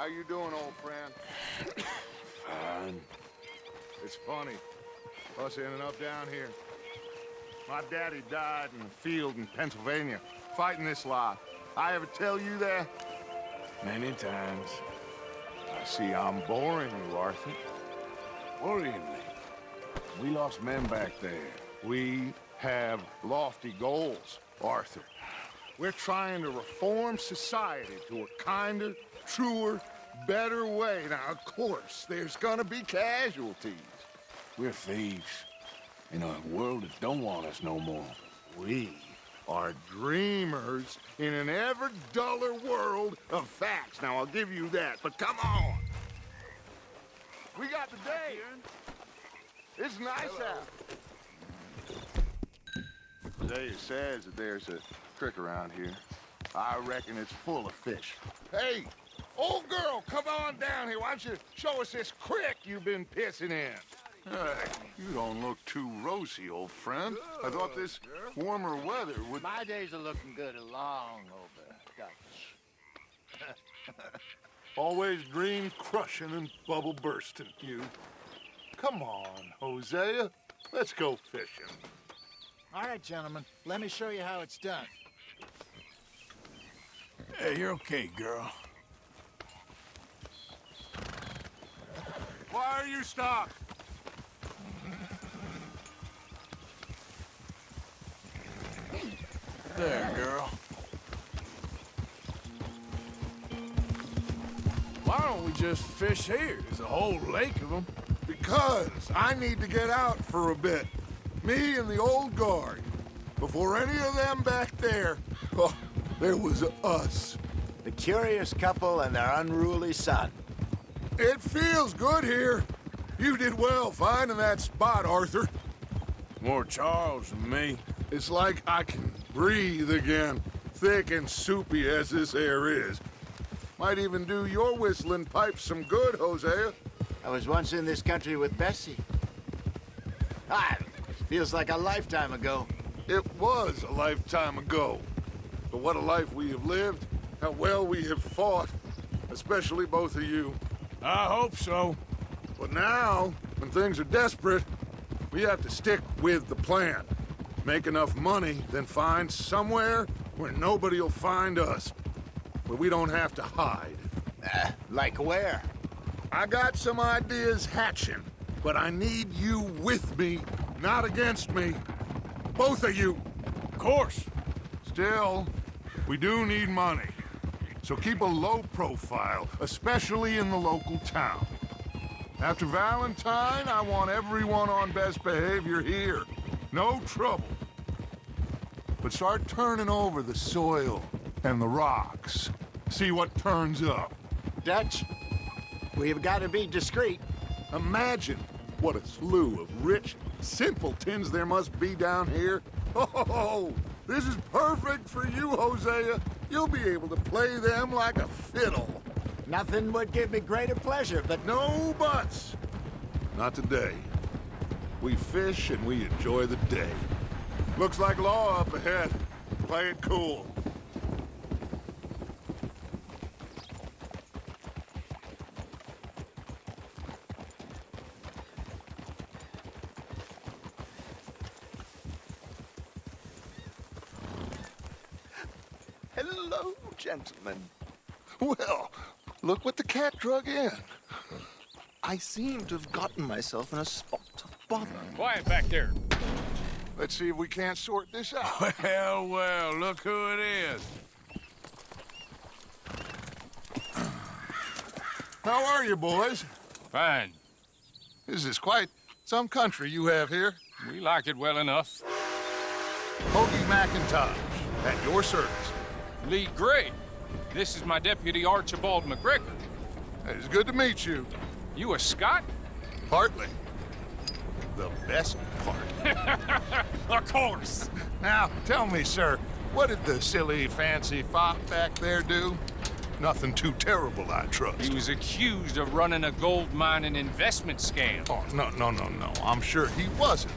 How you doing, old friend? Fine. It's funny, us ending up down here. My daddy died in the field in Pennsylvania, fighting this lot. I ever tell you that? Many times. I see I'm boring you, Arthur. Worrying me. We lost men back there. We have lofty goals, Arthur. We're trying to reform society to a kinder, truer, better way. Now, of course, there's gonna be casualties. We're thieves. In a world that don't want us no more. We are dreamers in an ever duller world of facts. Now, I'll give you that, but come on. We got the day. It's nice out. Zaya says that there's a creek around here. I reckon it's full of fish. Hey, old girl, come on down here. Why don't you show us this creek you've been pissing in? You don't look too rosy, old friend. I thought this warmer weather would... My days are looking good along over, Dutch. Always dream crushing and bubble bursting, you. Come on, Hosea. Let's go fishing. All right, gentlemen, let me show you how it's done. Hey, you're okay, girl. Why are you stopped? There, girl. Why don't we just fish here? There's a whole lake of them. Because I need to get out for a bit. Me and the old guard. Before any of them back there, oh, there was us. The curious couple and their unruly son. It feels good here. You did well finding that spot, Arthur. More Charles than me. It's like I can breathe again, thick and soupy as this air is. Might even do your whistling pipes some good, Hosea. I was once in this country with Bessie. Ah, feels like a lifetime ago. It was a lifetime ago. But what a life we have lived, how well we have fought, especially both of you. I hope so. But now, when things are desperate, we have to stick with the plan. Make enough money, then find somewhere where nobody will find us. Where we don't have to hide. Like where? I got some ideas hatching, but I need you with me, not against me. Both of you. Of course. Still, we do need money. So keep a low profile, especially in the local town. After Valentine, I want everyone on best behavior here. No trouble. But start turning over the soil and the rocks. See what turns up. Dutch, we've got to be discreet. Imagine what a slew of rich simpletons there must be down here. Oh, this is perfect for you, Hosea. You'll be able to play them like a fiddle. Nothing would give me greater pleasure, but No buts. Not today. We fish and we enjoy the day. Looks like law up ahead. Play it cool. Hello, gentlemen. Well, look what the cat drug in. I seem to have gotten myself in a spot of bother. Quiet back there. Let's see if we can't sort this out. Well, well, look who it is. How are you, boys? Fine. This is quite some country you have here. We like it well enough. Hoagie McIntosh, at your service. Lee Gray. This is my deputy Archibald McGregor. It's good to meet you. You a Scot? Partly. The best part. Of course. Now, tell me, sir, what did the silly, fancy fop back there do? Nothing too terrible, I trust. He was accused of running a gold mining investment scam. Oh, no. I'm sure he wasn't.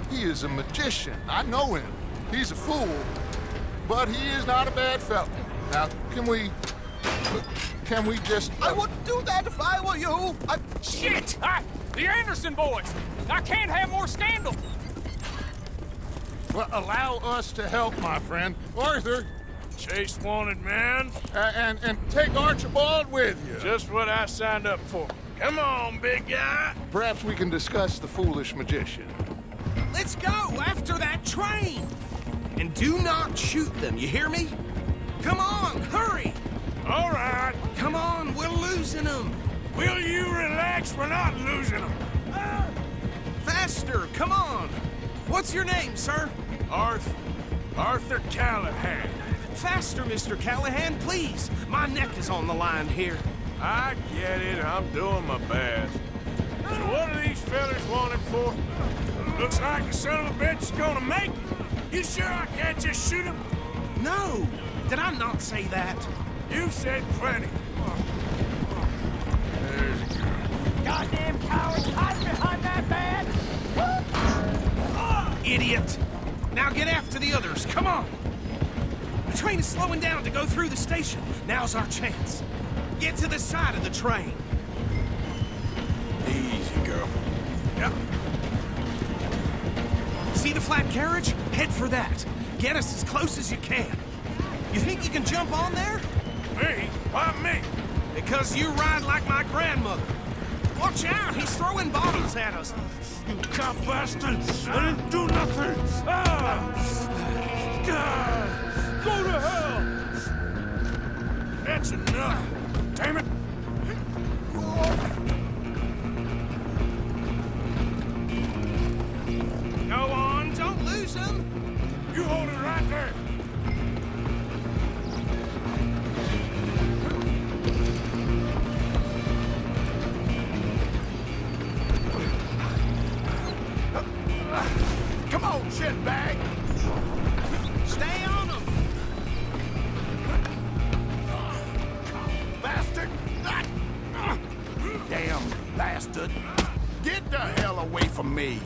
He is a magician. I know him. He's a fool, but he is not a bad fellow. Now, can we Can we just... I wouldn't do that if I were you. Shit! The Anderson boys! I can't have more scandal! Well, allow us to help, my friend. Arthur, Chase wanted man. and take Archibald with you. Just what I signed up for. Come on, big guy. Perhaps we can discuss the foolish magician. Let's go after that train! And do not shoot them, you hear me? Come on, hurry! All right. Come on, we're losing them! Will you relax? We're not losing them. Faster, come on! What's your name, sir? Arthur Callahan. Faster, Mr. Callahan, please! My neck is on the line here. I get it. I'm doing my best. So what are these fellas wanted for? Looks like the son of a bitch is gonna make it. You sure I can't just shoot him? No! Did I not say that? You said plenty. There's a girl. Goddamn cowards hide behind that badge! Idiot! Now get after the others, come on! The train is slowing down to go through the station. Now's our chance. Get to the side of the train. Easy, girl. Yep. See the flat carriage? Head for that. Get us as close as you can. You think you can jump on there? Me? Why me? Because you ride like my grandmother. Watch out, he's throwing bottles at us. You cop bastard! I didn't do nothing! Go to hell! That's enough! Damn it! Go on, don't lose him. You hold it right there! Come on, shitbag! Stay on him. Bastard! Damn bastard! Get the hell away from me!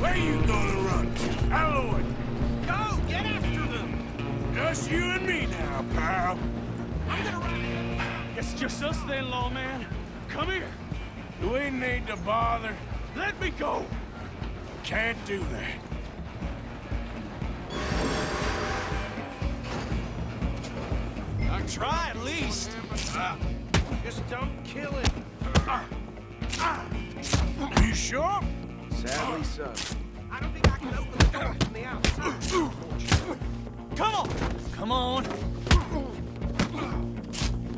Where you gonna run? Out of the way! Go, get after them. Just you and me now, pal. I'm gonna ride. It's just us then, lawman. Come here. Do we need to bother? Let me go. Can't do that. I'll try at least. Just don't kill him. You sure? Sadly so. I don't think I can open the door from the outside. Come on. Come on.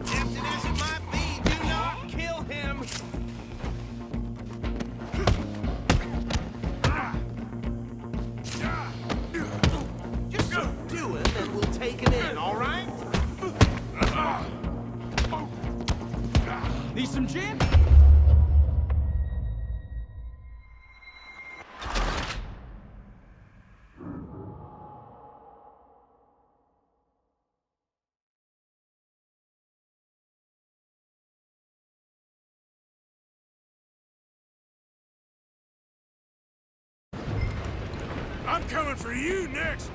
Tempted as it might be, do not kill him. Just subdue him and we'll take it in, all right? Need some gin? I'm coming for you next.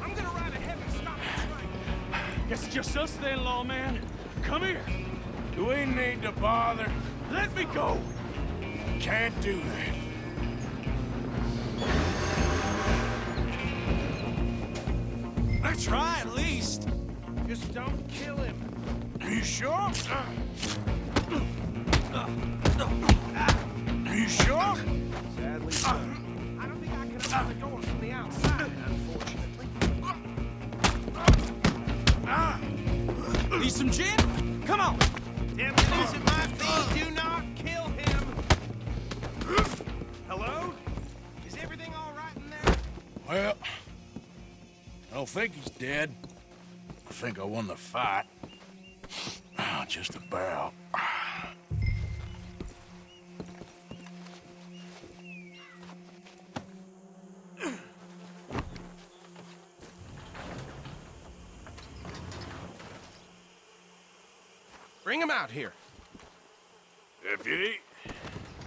I'm gonna ride ahead and stop the train. It's just us then, lawman. Come here. Do we need to bother? Let me go. Can't do that. I try at least. Just don't kill him. Are you sure? Are you sure? Sadly so. I don't think I can open the door from the outside, unfortunately. Need some gin? Come on. Tempted as it might be, do not kill him. Hello? Is everything all right in there? Well, I don't think he's dead. I think I won the fight. Just about. Bring him out here. Deputy,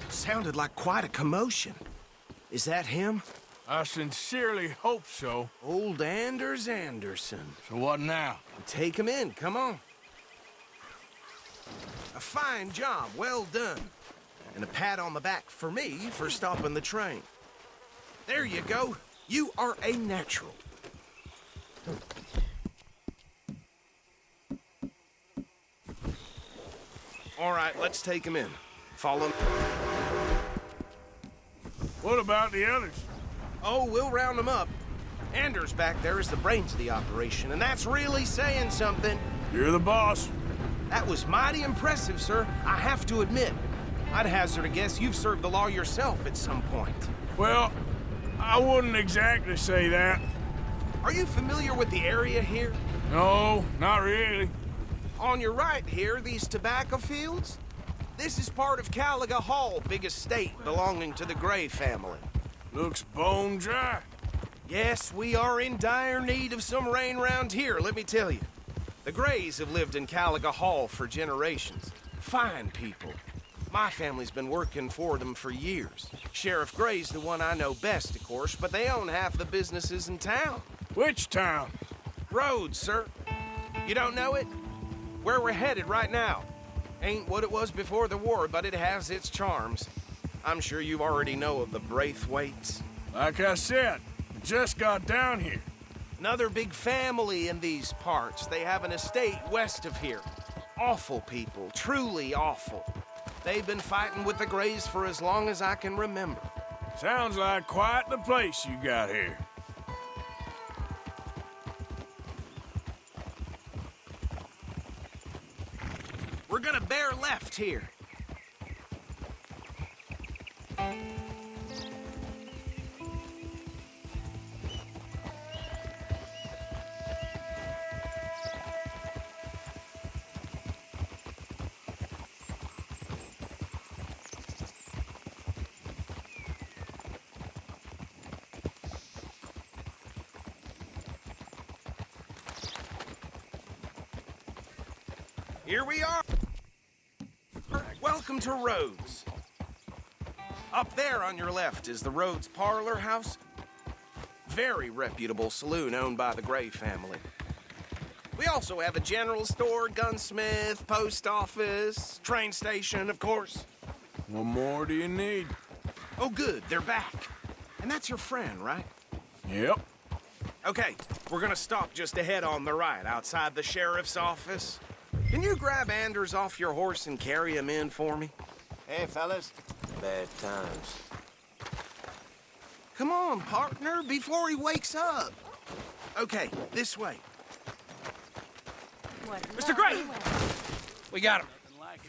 Sounded like quite a commotion. Is that him? I sincerely hope so. Old Anders Anderson. So what now? Take him in, come on. A fine job, well done. And a pat on the back for me for stopping the train. There you go. You are a natural. All right, let's take him in. Follow me. What about the others? Oh, we'll round them up. Anders back there is the brains of the operation, and that's really saying something. You're the boss. That was mighty impressive, sir. I have to admit. I'd hazard a guess you've served the law yourself at some point. Well, I wouldn't exactly say that. Are you familiar with the area here? No, not really. On your right here, these tobacco fields? This is part of Caliga Hall, big estate belonging to the Gray family. Looks bone dry. Yes, we are in dire need of some rain round here, let me tell you. The Grays have lived in Caliga Hall for generations. Fine people. My family's been working for them for years. Sheriff Gray's the one I know best, of course, but they own half the businesses in town. Which town? Rhodes, sir. You don't know it? Where we're headed right now. Ain't what it was before the war, but it has its charms. I'm sure you already know of the Braithwaites. Like I said, I just got down here. Another big family in these parts. They have an estate west of here. Awful people, truly awful. They've been fighting with the Grays for as long as I can remember. Sounds like quite the place you got here. We're gonna bear left here. Here we are. Welcome to Rhodes. Up there on your left is the Rhodes Parlor House. Very reputable saloon owned by the Gray family. We also have a general store, gunsmith, post office, train station, of course. What more do you need? Oh, good, they're back. And that's your friend, right? Yep. Okay, we're gonna stop just ahead on the right, outside the sheriff's office. Can you grab Anders off your horse and carry him in for me? Hey, fellas. Bad times. Come on, partner, before he wakes up. Okay, this way. Mr. Gray! We got him.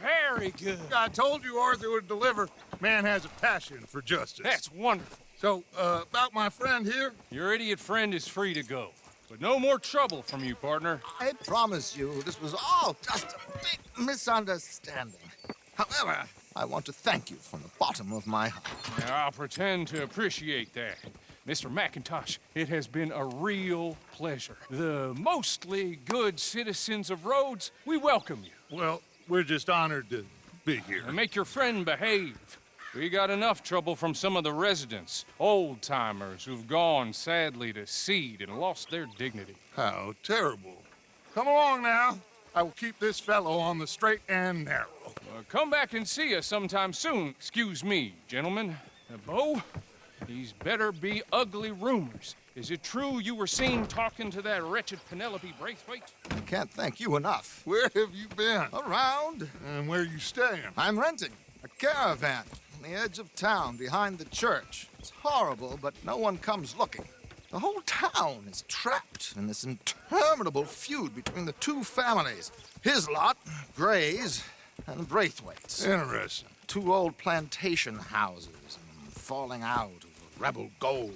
Very good. I told you Arthur would deliver. Man has a passion for justice. That's wonderful. So, about my friend here? Your idiot friend is free to go. But no more trouble from you, partner. I promise you, this was all just a big misunderstanding. However, I want to thank you from the bottom of my heart. Now, I'll pretend to appreciate that. Mr. McIntosh, it has been a real pleasure. The mostly good citizens of Rhodes, we welcome you. Well, we're just honored to be here. And make your friend behave. We got enough trouble from some of the residents, old-timers who've gone, sadly, to seed and lost their dignity. How terrible. Come along now. I will keep this fellow on the straight and narrow. Come back and see us sometime soon. Excuse me, gentlemen. Bo, these better be ugly rumors. Is it true you were seen talking to that wretched Penelope Braithwaite? I can't thank you enough. Where have you been? Around, And where you staying? I'm renting a caravan on the edge of town behind the church. It's horrible, but no one comes looking. The whole town is trapped in this interminable feud between the two families. His lot, Gray's, and Braithwaite's. Interesting. Two old plantation houses and falling out over rebel gold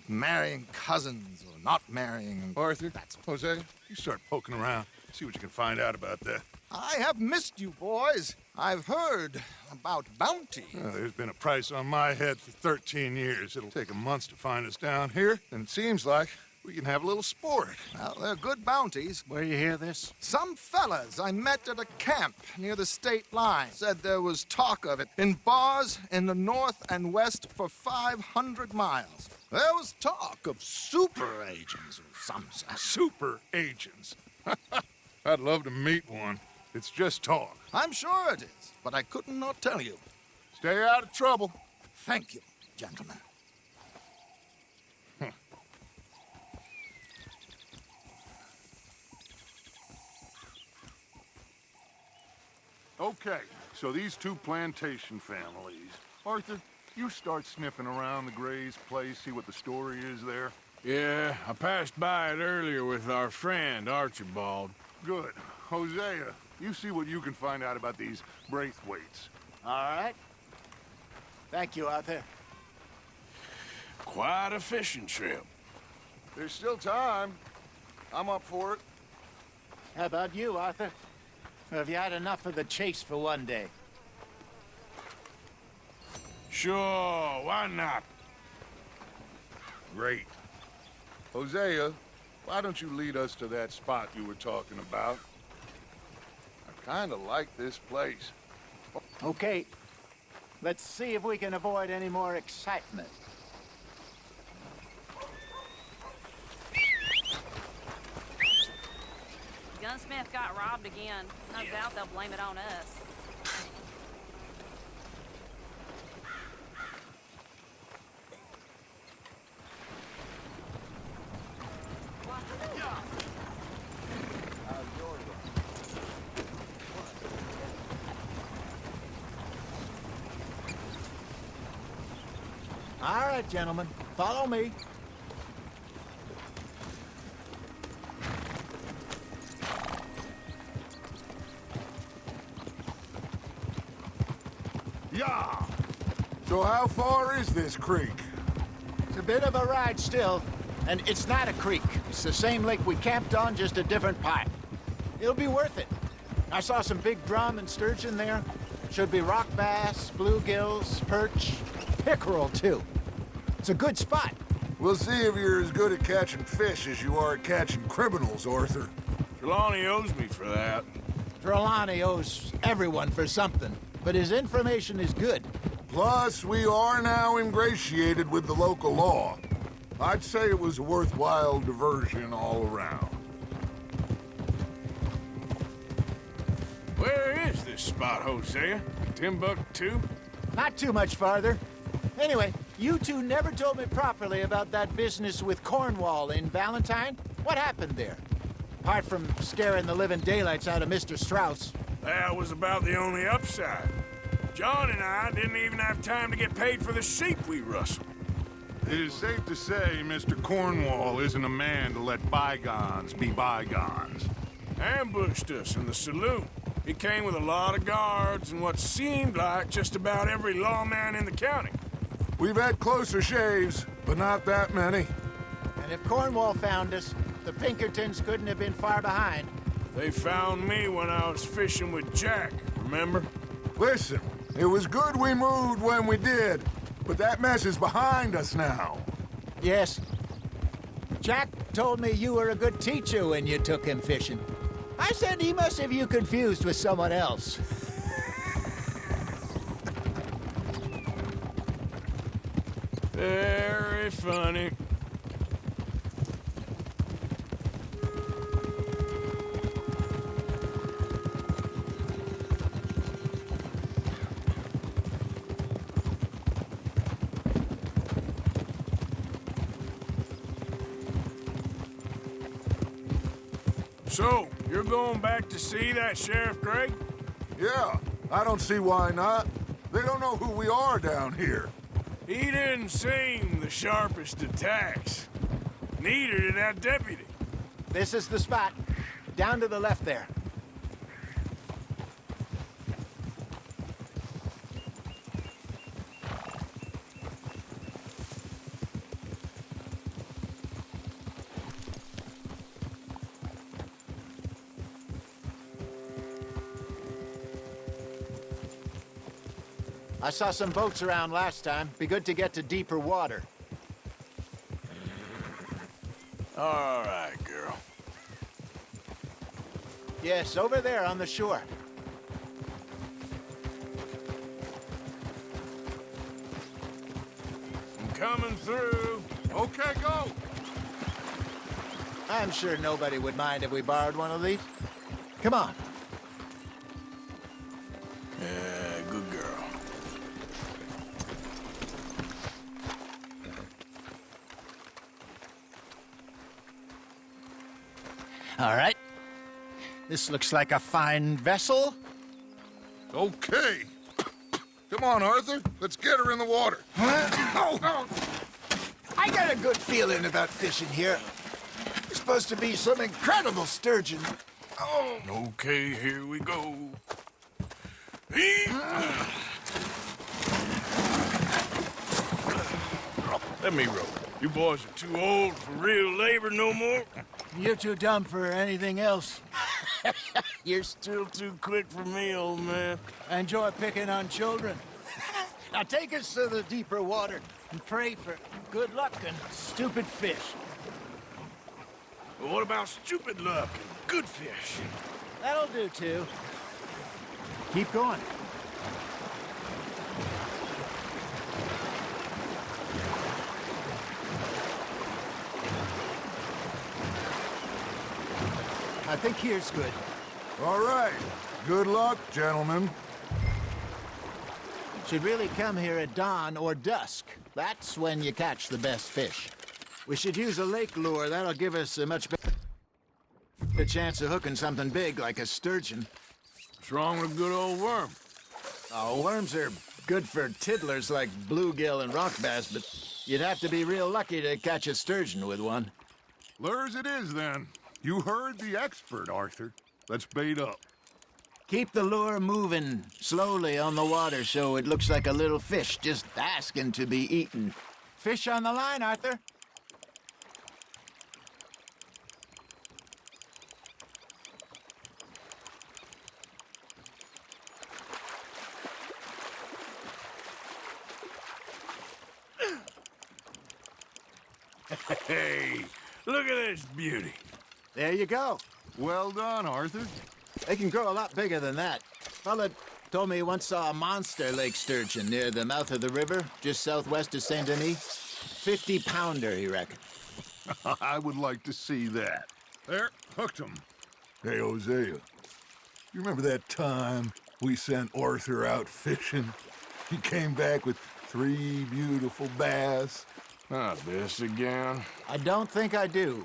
and marrying cousins or not marrying. Arthur, Jose, you start poking around. See what you can find out about that. I have missed you, boys. I've heard about bounty. There's been a price on my head for 13 years. It'll take a month to find us down here, and it seems like We can have a little sport. Well, they're good bounties. Where you hear this? Some fellas I met at a camp near the state line said there was talk of it in bars in the north and west for 500 miles. There was talk of super agents or some such. Super agents. I'd love to meet one. It's just talk. I'm sure it is, but I couldn't not tell you. Stay out of trouble. Thank you, gentlemen. Okay, so these two plantation families. Arthur, you start sniffing around the Gray's place, see what the story is there. Yeah, I passed by it earlier with our friend, Archibald. Good. Hosea, you see what you can find out about these Braithwaites. All right. Thank you, Arthur. Quite a fishing trip. There's still time. I'm up for it. How about you, Arthur? Or have you had enough of the chase for one day? Sure, why not? Great. Hosea, why don't you lead us to that spot you were talking about? I kind of like this place. Okay. Let's see if we can avoid any more excitement. Gunsmith got robbed again. No doubt they'll blame it on us. All right, gentlemen. Follow me. Yeah! So how far is this creek? It's a bit of a ride still, and it's not a creek. It's the same lake we camped on, just a different part. It'll be worth it. I saw some big drum and sturgeon there. Should be rock bass, bluegills, perch, pickerel, too. It's a good spot. We'll see if you're as good at catching fish as you are at catching criminals, Arthur. Trelawney owes me for that. Trelawney owes everyone for something, but his information is good. Plus, we are now ingratiated with the local law. I'd say it was a worthwhile diversion all around. Where is this spot, Hosea? Timbuktu? Not too much farther. Anyway, you two never told me properly about that business with Cornwall in Valentine. What happened there? Apart from scaring the living daylights out of Mr. Strauss. That was about the only upside. John and I didn't even have time to get paid for the sheep we rustled. It is safe to say Mr. Cornwall isn't a man to let bygones be bygones. Ambushed us in the saloon. He came with a lot of guards and what seemed like just about every lawman in the county. We've had closer shaves, but not that many. And if Cornwall found us, the Pinkertons couldn't have been far behind. They found me when I was fishing with Jack, remember? Listen, it was good we moved when we did, but that mess is behind us now. Yes. Jack told me you were a good teacher when you took him fishing. I said he must have you confused with someone else. Very funny. So, you're going back to see that Sheriff Gray? Yeah, I don't see why not. They don't know who we are down here. He didn't seem the sharpest attacks. Neither did that deputy. This is the spot. Down to the left there. I saw some boats around last time. Be good to get to deeper water. All right, girl. Yes, over there on the shore. I'm coming through. Okay, go. I'm sure nobody would mind if we borrowed one of these. Come on. Yeah, good girl. All right. This looks like a fine vessel. Okay. Come on, Arthur. Let's get her in the water. Oh. I got a good feeling about fishing here. It's supposed to be some incredible sturgeon. Oh. Okay, here we go. Let me row. You boys are too old for real labor no more. You're too dumb for anything else. You're still too quick for me, old man. I enjoy picking on children. Now take us to the deeper water and pray for good luck and stupid fish. But what about stupid luck and good fish? That'll do, too. Keep going. I think here's good. All right. Good luck, gentlemen. Should really come here at dawn or dusk. That's when you catch the best fish. We should use a lake lure. That'll give us a much better chance of hooking something big like a sturgeon. What's wrong with a good old worm? Oh, worms are good for tiddlers like bluegill and rock bass, but you'd have to be real lucky to catch a sturgeon with one. Lures it is, then. You heard the expert, Arthur. Let's bait up. Keep the lure moving slowly on the water so it looks like a little fish just asking to be eaten. Fish on the line, Arthur. Hey, look at this beauty. There you go. Well done, Arthur. They can grow a lot bigger than that. Fella told me he once saw a monster lake sturgeon near the mouth of the river, just southwest of Saint Denis. 50-pounder, he reckoned. I would like to see that. There, hooked him. Hey, Hosea, you remember that time we sent Arthur out fishing? He came back with 3 beautiful bass. Not this again. I don't think I do.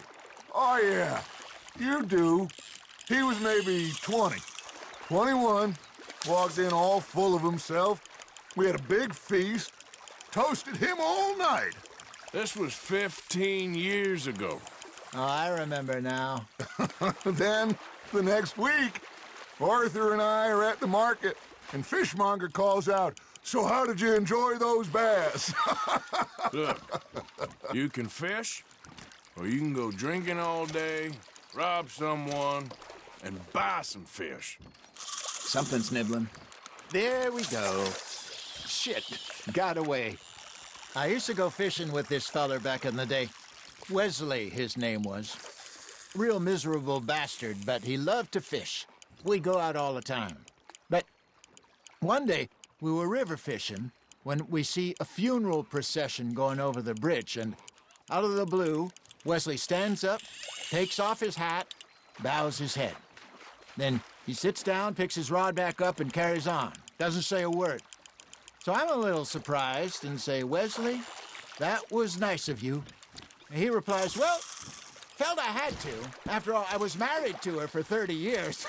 Oh, yeah, you do. He was maybe 20, 21, walked in all full of himself. We had a big feast, toasted him all night. This was 15 years ago. Oh, I remember now. Then, the next week, Arthur and I are at the market, and Fishmonger calls out, "So how did you enjoy those bass?" Look, you can fish, or you can go drinking all day, rob someone, and buy some fish. Something's nibbling. There we go. Shit, got away. I used to go fishing with this feller back in the day. Wesley, his name was. Real miserable bastard, but he loved to fish. We'd go out all the time. But one day, we were river fishing when we see a funeral procession going over the bridge, and out of the blue, Wesley stands up, takes off his hat, bows his head. Then he sits down, picks his rod back up, and carries on. Doesn't say a word. So I'm a little surprised and say, "Wesley, that was nice of you." And he replies, "Well, felt I had to. After all, I was married to her for 30 years.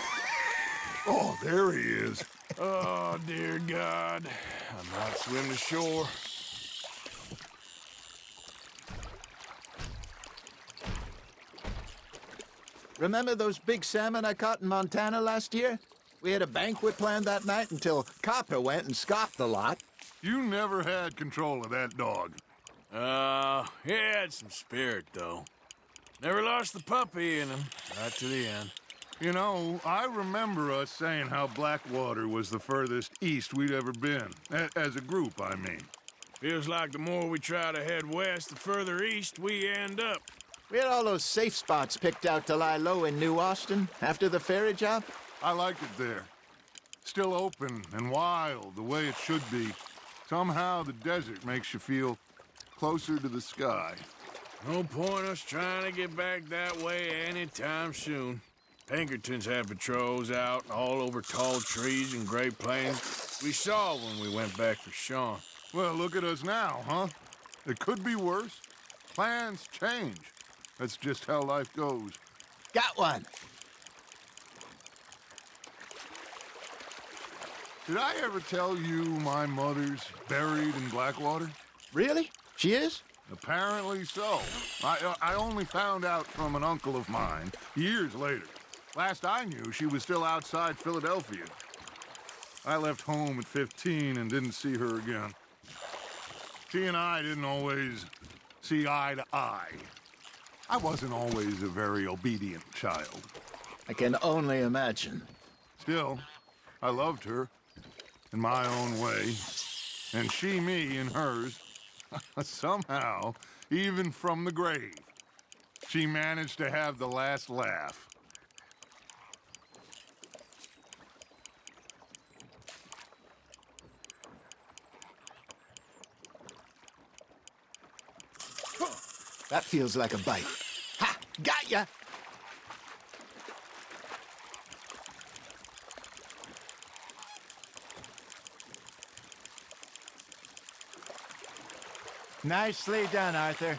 Oh, there he is. Oh, dear God. I might swim to shore. Remember those big salmon I caught in Montana last year? We had a banquet planned that night until Copper went and scoffed the lot. You never had control of that dog. He had some spirit, though. Never lost the puppy in him, right to the end. You know, I remember us saying how Blackwater was the furthest east we'd ever been. As a group, I mean. Feels like the more we try to head west, the further east we end up. We had all those safe spots picked out to lie low in New Austin after the ferry job. I like it there. Still open and wild, the way it should be. Somehow the desert makes you feel closer to the sky. No point us trying to get back that way anytime soon. Pinkertons have patrols out all over tall trees and Great Plains. We saw when we went back for Sean. Well, look at us now, huh? It could be worse. Plans change. That's just how life goes. Got one. Did I ever tell you my mother's buried in Blackwater? Really? She is? Apparently so. I only found out from an uncle of mine years later. Last I knew, she was still outside Philadelphia. I left home at 15 and didn't see her again. She and I didn't always see eye to eye. I wasn't always a very obedient child. I can only imagine. Still, I loved her in my own way, and she me in hers. Somehow, even from the grave, she managed to have the last laugh. That feels like a bite. Ha! Got ya! Nicely done, Arthur.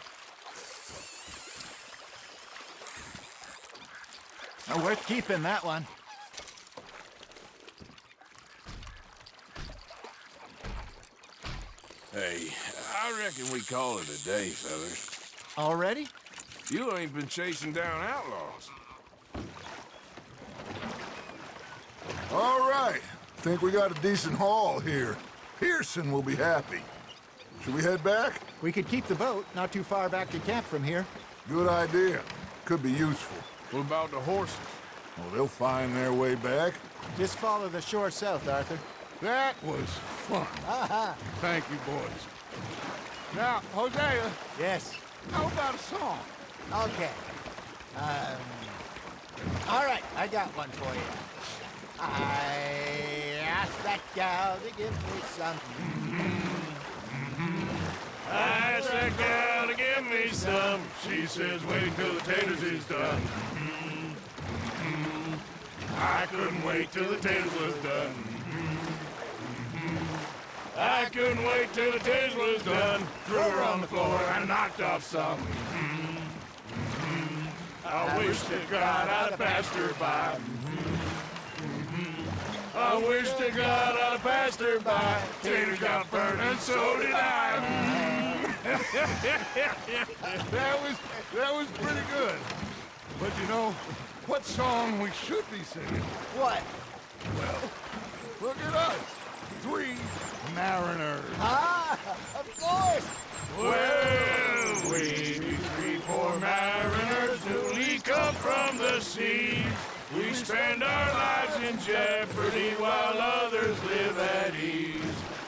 Worth keeping, that one. Hey, I reckon we call it a day, fellas. Already? You ain't been chasing down outlaws. All right. Think we got a decent haul here. Pearson will be happy. Should we head back? We could keep the boat not too far back to camp from here. Good idea. Could be useful. What about the horses? Well, they'll find their way back. Just follow the shore south, Arthur. That was fun. Thank you, boys. Now, Hosea, Yes. how about a song? Okay. All right, I got one for you. I asked that gal to give me something. I asked that gal to give me some. She says, wait till the taters is done. I couldn't wait till the taters was done. I couldn't wait till the taters was done. Threw her on the floor and knocked off some. I wish to God I'd passed her by. I wish to God I'd passed her by. Taters got burned and so did I. That was pretty good. But you know, what song we should be singing? What? Well, look at us. 3 mariners. Ah, of course. Well, we 3 poor mariners newly come from the sea. We spend our lives in jeopardy while others live at ease.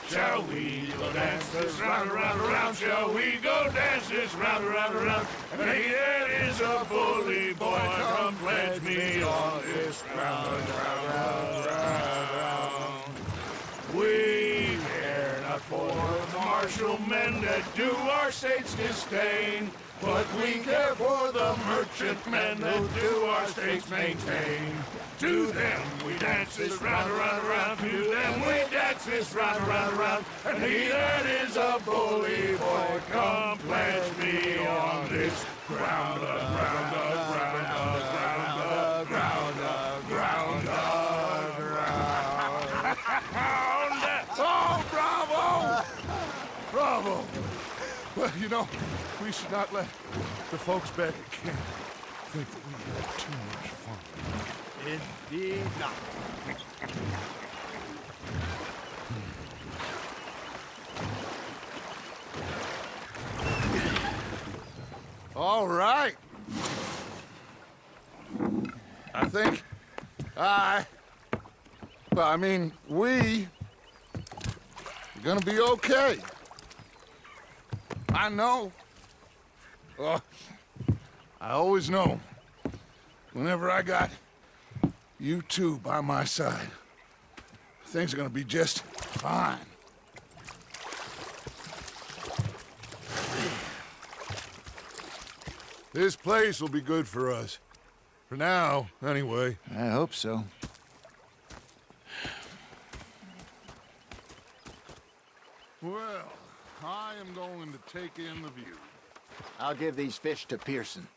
Shall we go dance this round, around, around? Shall we go dance this round, around, around? And he that is a bully boy, come pledge me on this round, round, round, round. We care not for the martial men that do our state's disdain, but we care for the merchant men that do our states maintain. To them we dance this round, around, around. To them we dance this round, around, around. And he that is a bully boy, come pledge me on this ground, ground, ground, ground, ground, ground, ground. Oh, bravo! Bravo! Well, you know, we should not let the folks back at camp think that we had too much fun. Indeed not. All right. I think we are gonna be okay. I know. I always know, whenever I got you two by my side, things are gonna be just fine. This place will be good for us. For now, anyway. I hope so. Well, I am going to take in the view. I'll give these fish to Pearson.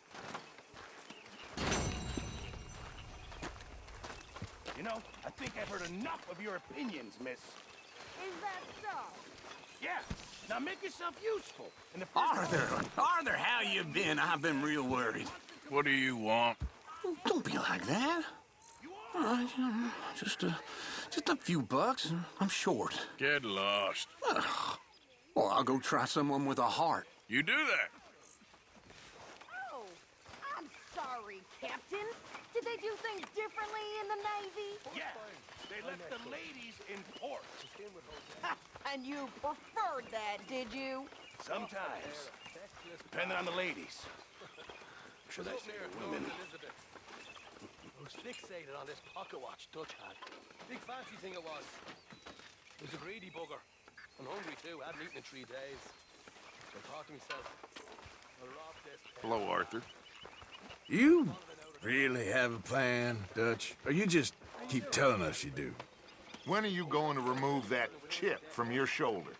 You know, I think I've heard enough of your opinions, miss. Is that so? Yeah, now make yourself useful. And the Arthur, how you been? I've been real worried. What do you want? Don't be like that. All right, just a few bucks, and I'm short. Get lost. Well, I'll go try someone with a heart. You do that. Oh, I'm sorry, Captain. Did they do things differently in the Navy? Yeah, they left the ladies in port. And you preferred that, did you? Sometimes, depending on the ladies. Should I say women? I was fixated on this pocket watch Dutch had. Big fancy thing it was. It was a greedy bugger. I'm hungry too. I hadn't eaten in 3 days. So I thought to myself, I'll rob this. Hello, Arthur. You really have a plan, Dutch? Or you just keep telling us you do? When are you going to remove that chip from your shoulder?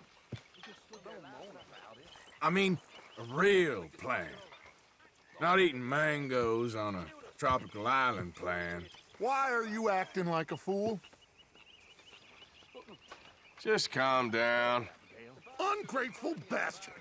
I mean, a real plan. Not eating mangoes on a tropical island plan. Why are you acting like a fool? Just calm down. Ungrateful bastard!